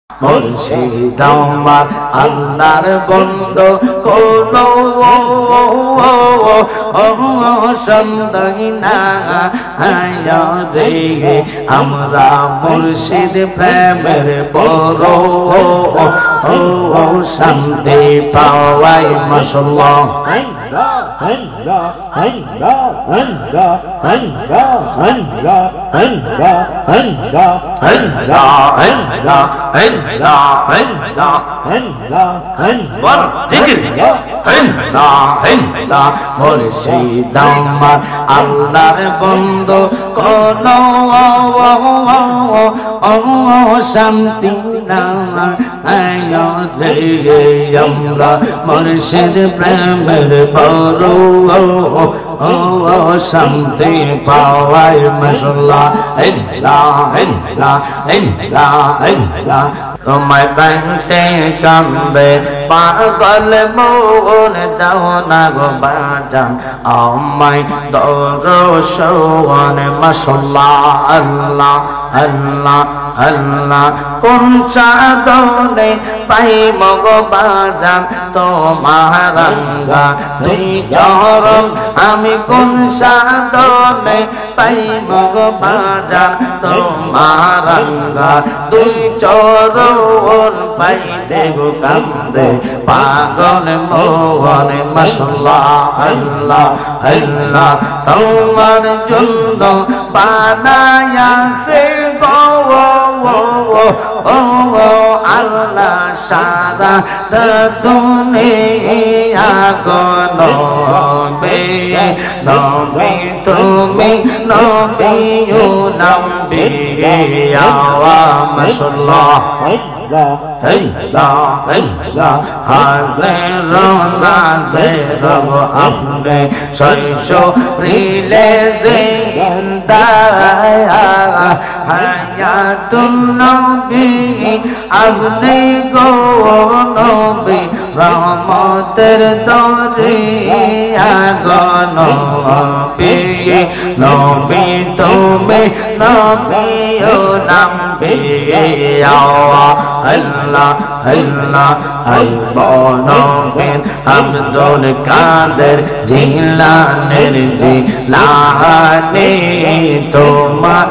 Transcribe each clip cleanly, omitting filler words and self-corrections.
মুর্শিদ আমার আল্লাহর বন্ধু কোনো সন্দেহ না রে আমরা মুর্শিদ প্রেমের বড় শান্তি পাওয়াই মাশাআল্লাহ মুর্শিদ আমার আল্লাহর বন্ধু কোনো শান্তি না রে আমরা মুর্শিদ প্রেমের বড় শান্তি পাওয়াই মাশাআল্লাহ তোমায় বাঁধতে কান্দে পাগল মন দাও না গো বাজান আমায় দর্শন মাশাআল্লাহ আল্লাহ আল্লাহ আল্লাহ কোন সাধনে পাইব গো বাজান তোমার রঙ্গা দুই চরণ আমি কোন সাধনে পাইব গো বাজান তোমার রঙ্গা দুই চরণ পাইতে গো কান্দে পাগল মোহন মাশাআল্লাহ আল্লাহ আল্লাহ তোমার জন্য বানায়াছে গো আল্লাহ সারা দুনিয়া গো নবী নবী তুমি নবী নবী মাশাআল্লাহ হাজির নাজির আপনি শৈশবীলে জিন্দা হায়াতুন নবী আপনি গো নবী রহমতের দরিয়া গো নবী নবী তুমি নবী ও নবী আল্লাহ আল্লাহ আইবনবেন আব্দুল কাদের জিলানের জিলানি তোমার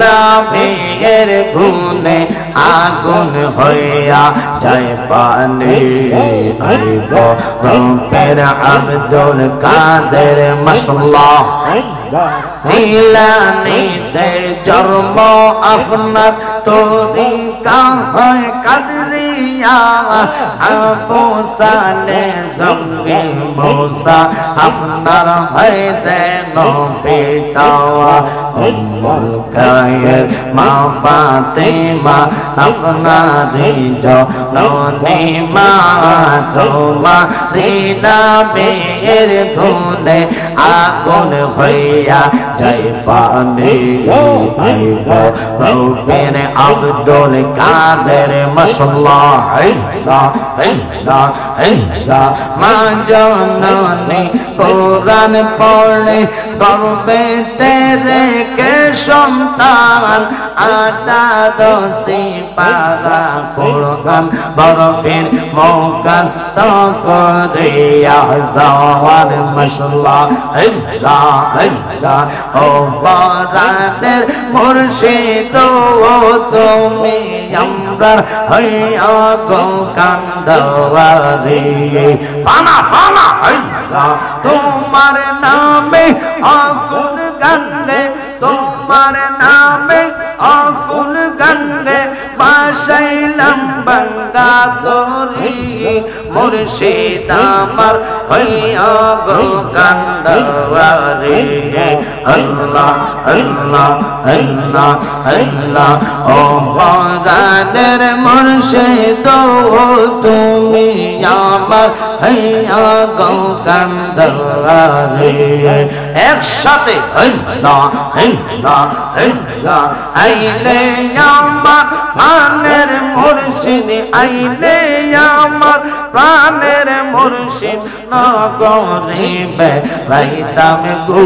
নামের গুণে আগুন হইয়া যায় পানি আইব রবের আব্দুল কাদের মাশাআল্লাহ জিলানিতে জন্ম আপনার তরিকা হয় কাদরিয়া আবু সালে জঙ্গে মুসা আপনার হয় যেন পিতাওয়া উম্মুল কায়ের মা ফাতেমা আপনারই জননী মা তোমারই নামের গুণে আগুন হইয়া যায় পানি আইব রবের আব্দুল কাদের মাশাআল্লাহ মা জননী কোরআন পড়ে গর্বে তেরে কে সন্তান আটা সিপারা কোরআন বরফের মুখস্থ করিয়া যাওয়ার মাশাআল্লাহ ও বারানের মুর্শিদ তুমি আমরা হইয়া গো কান্দাওয়ারি ফানা ফানা তোমার নামে আকুল গঙ্গে তোমার নামে আকুল গঙ্গে বাসাইলাম বাঙ্গা তোরি মুর্শিদ আমার হইয়া গো কান্দাওয়ারি আল্লাহ আল্লাহ আল্লাহ আল্লাহ ও বাগানের মুর্শিদ তুমি আমার হইয়া গো কান্দাওয়ারি একসাথে আল্লাহ আল্লাহ আল্লাহ আইলে আমার মানের মুর্শিদ আইলে আমার প্রাণের মুর্শিদ নগরে বেড়াইতাম গো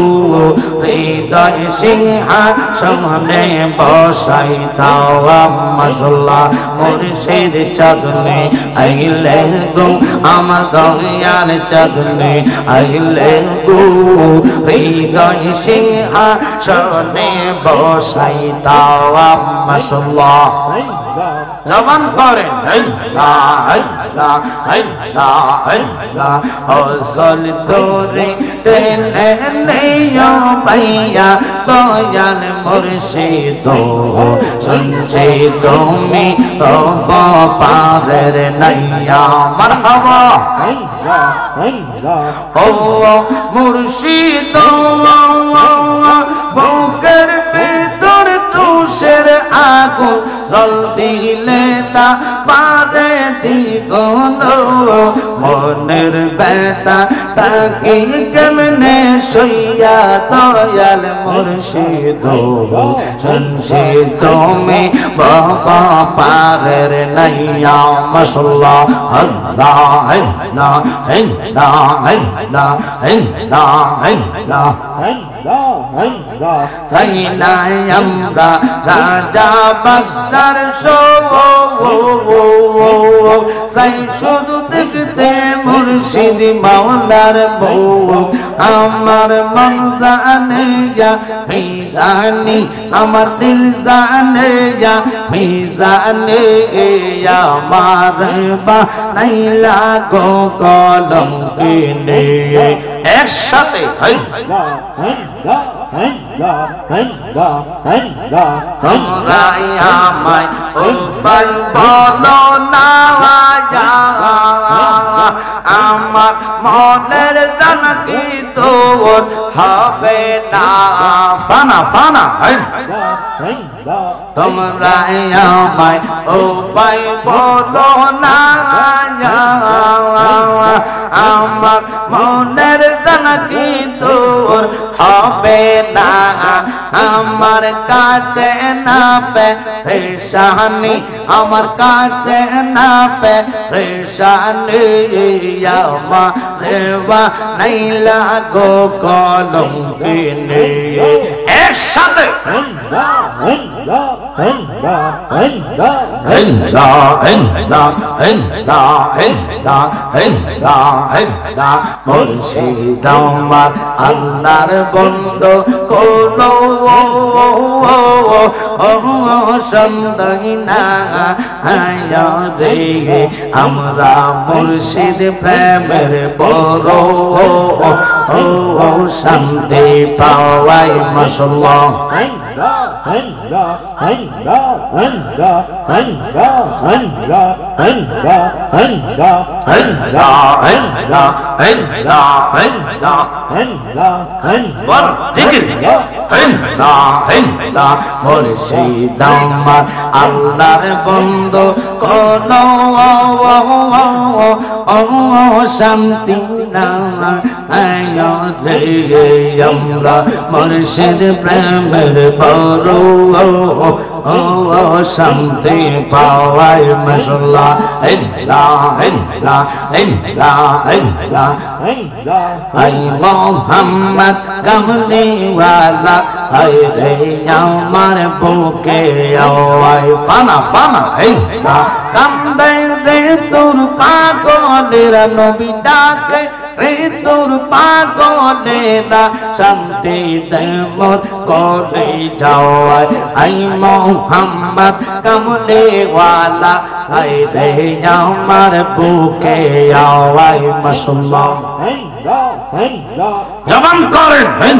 হৃদয় সিংহাসনে বসাইতাও মাশাআল্লাহ মুর্শিদ চাঁদনে আইলে গো আমার দয়াল চাঁদনে আইলে গো হৃদয় সিংহাসনে বসাইতাও মাশাআল্লাহ জবান করেন হসল তোরে টেনে নেও পাইয়া দয়াল মুর্শিদ শুনছি তুমি তব পারের নাইয়া মারহাবা ও মুর্শিদ বুকের ভিতর তুষের আগুন জল দিলে তা পারে দ্বিগুণ মনের ব্যথা তাকে কেমনে সইয়া দয়াল মুর্শিদ শুনছি তুমি বাবা পারের নাইয়া মাশাআল্লাহ আল্লাহ আল্লাহ আল্লাহ আল্লাহ আল্লাহ আল্লাহ সাইনাই আমরা রাজা বাদশার সাই শুধু দেখতে মুর্শিদ মাওলার বউ আমার মন জানে মিজানি আমার দিল জানে মিজানে আমার বানাইলা গো কলম কিনে একসাথে তোমরা আমায় উপায় বলো না আমার মনের জানা কি তোর হবে না ফানা ফানা তোমরা আমায় উপায় বলো না আমার মনের জানা কি তোর হবে না আমার কাটে না পেরেশানি আমার কাটে না পেরেশানি আমার বানাইলা গো কলম কিনে একসাথে মুর্শিদ আমার আল্লাহর বন্ধু কোলো সন্দেহিনা রে আমরা মুর্শিদ প্রেমের বড় শান্তি পাওয়াই মাশাআল্লাহ মুর্শিদ আমার আল্লাহর বন্ধু কোন শান্তি না আমরা মুর্শিদ প্রেমের বড় শান্তি পাওয়াই মাশাআল্লাহ আই মোহাম্মদ কামলিওয়ালা আই রে আমার বুকে আওয়াই পানা পানা কান্দে রে তোর পাগলের নবী ডাকে রে তোর পাগলেরা শান্তি দে মোর করে যাওয়াই আই মোহাম্মদ কামলিওয়ালা আই রে আমার বুকে আওয়াই মাশাআল্লাহ জবান করেন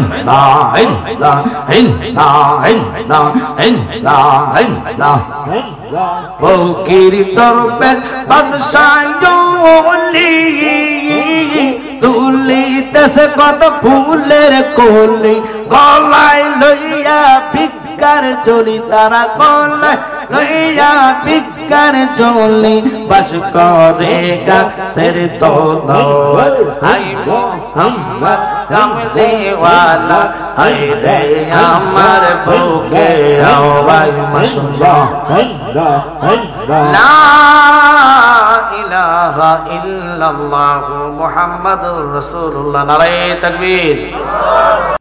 ফকির দরবেশ বাদশাহ তুলিতেছে কত ফুলের কলি গলায় লইয়া ভিক্ষার জলি তারা গলায় লইয়া ভিক্ষার জলি বাস করে গাছের তলায় আই মোহাম্মদ কামলিওয়ালা আই রে আমার বুকে আওয়াজ মাশাআল্লাহ লা ইলাহা ইল্লাল্লাহু মুহাম্মাদুর রাসূলুল্লাহ। নারায়ে তাকবীর।